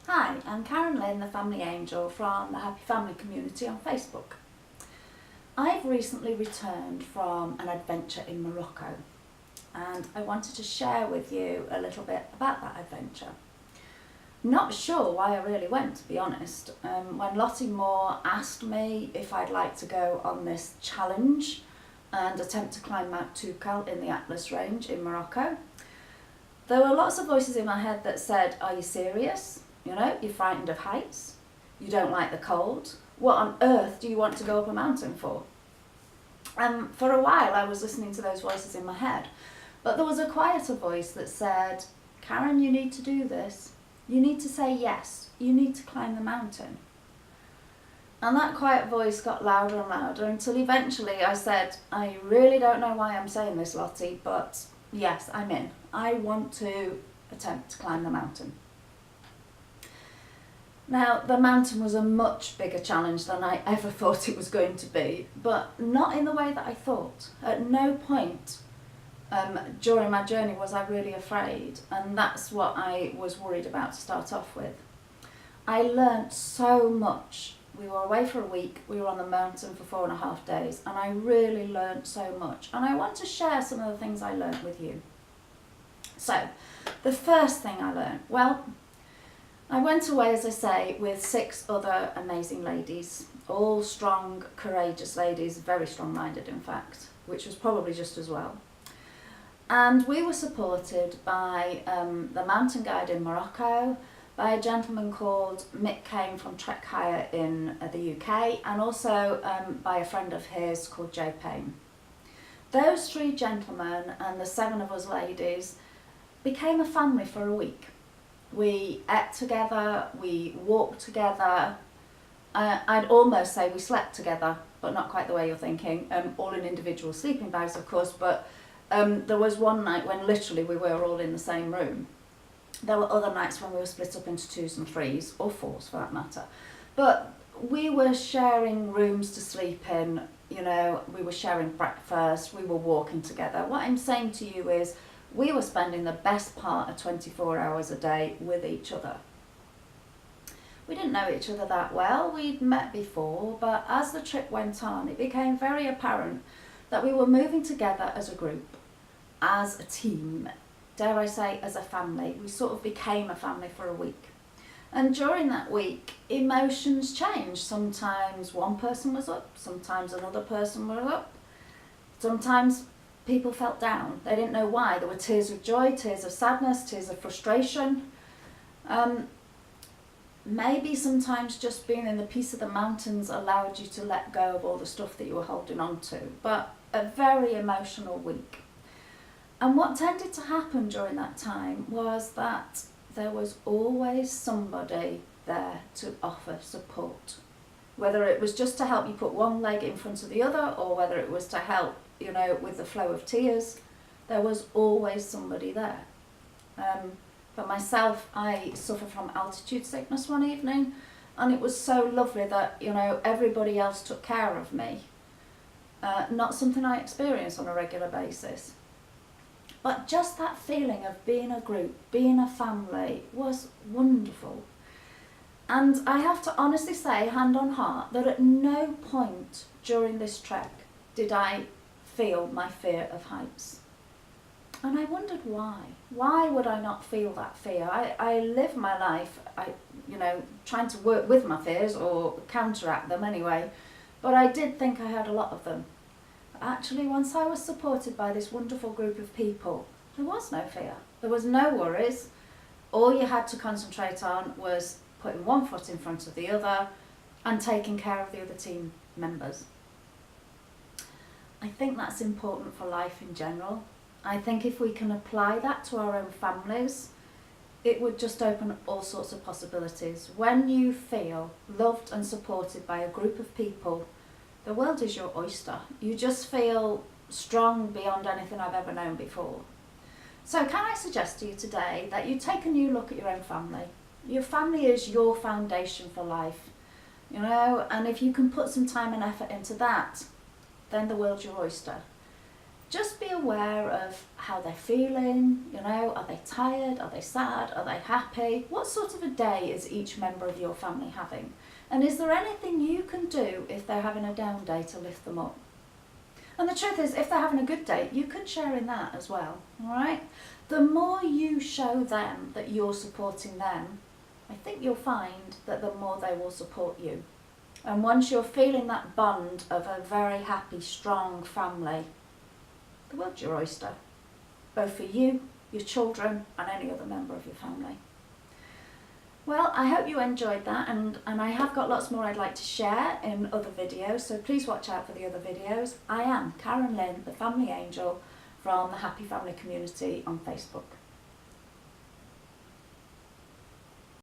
Hi, I'm Lynne, the Family Angel from the Happy Family community on Facebook. I've recently returned from an adventure in Morocco and I wanted to share with you a little bit about that adventure. Not sure why I really went, to be honest. When Lottie Moore asked me if I'd like to go on this challenge and attempt to climb Mount Toukal in the Atlas Range in Morocco, there were lots of voices in my head that said, "Are you serious? You know, you're frightened of heights, you don't like the cold, what on earth do you want to go up a mountain for?" And for a while I was listening to those voices in my head, but there was a quieter voice that said, "Karen, you need to do this. You need to say yes. You need to climb the mountain." And that quiet voice got louder and louder until eventually I said, "I really don't know why I'm saying this, Lottie, but yes, I'm in. I want to attempt to climb the mountain." Now, the mountain was a much bigger challenge than I ever thought it was going to be, but not in the way that I thought. At no point during my journey was I really afraid, and that's what I was worried about to start off with. I learnt so much. We were away for a week, we were on the mountain for 4.5 days, and I really learnt so much, and I want to share some of the things I learnt with you. So, the first thing I learnt, well, I went away, as I say, with 6 other amazing ladies, all strong, courageous ladies, very strong-minded in fact, which was probably just as well. And we were supported by the mountain guide in Morocco, by a gentleman called Mick Kane from Trek Hire in the UK, and also by a friend of his called Jay Payne. Those 3 gentlemen and the 7 of us ladies became a family for a week. We ate together, we walked together, I'd almost say we slept together, but not quite the way you're thinking, all in individual sleeping bags of course, but there was one night when literally we were all in the same room. There were other nights when we were split up into 2s and 3s, or 4s for that matter, but we were sharing rooms to sleep in, you know, we were sharing breakfast, we were walking together. What I'm saying to you is, we were spending the best part of 24 hours a day with each other. We didn't know each other that well, we'd met before, but as the trip went on, it became very apparent that we were moving together as a group, as a team, dare I say, as a family. We sort of became a family for a week. And during that week, emotions changed. Sometimes one person was up, sometimes another person was up, sometimes people felt down. They didn't know why. There were tears of joy, tears of sadness, tears of frustration. Maybe sometimes just being in the peace of the mountains allowed you to let go of all the stuff that you were holding on to. But a very emotional week. And what tended to happen during that time was that there was always somebody there to offer support. Whether it was just to help you put one leg in front of the other, or whether it was to help, you know, with the flow of tears, there was always somebody there. For myself, I suffer from altitude sickness one evening, and it was so lovely that, you know, everybody else took care of me. Not something I experience on a regular basis. But just that feeling of being a group, being a family, was wonderful. And I have to honestly say, hand on heart, that at no point during this trek did I feel my fear of heights. And I wondered why. Why would I not feel that fear? I live my life, trying to work with my fears or counteract them anyway, but I did think I had a lot of them. Actually, once I was supported by this wonderful group of people, there was no fear. There was no worries. All you had to concentrate on was putting one foot in front of the other and taking care of the other team members. I think that's important for life in general. I think if we can apply that to our own families, it would just open all sorts of possibilities. When you feel loved and supported by a group of people, the world is your oyster. You just feel strong beyond anything I've ever known before. So can I suggest to you today that you take a new look at your own family? Your family is your foundation for life, you know, and if you can put some time and effort into that, then the world's your oyster. just be aware of how they're feeling, you know, are they tired, are they sad, are they happy? What sort of a day is each member of your family having? And is there anything you can do if they're having a down day to lift them up? And the truth is, if they're having a good day, you could share in that as well, all right? The more you show them that you're supporting them, I think you'll find that the more they will support you. And once you're feeling that bond of a very happy, strong family, the world's your oyster, both for you, your children, and any other member of your family. Well, I hope you enjoyed that, and I have got lots more I'd like to share in other videos, so please watch out for the other videos. I am Lynne, the Family Angel from the Happy Family Community on Facebook.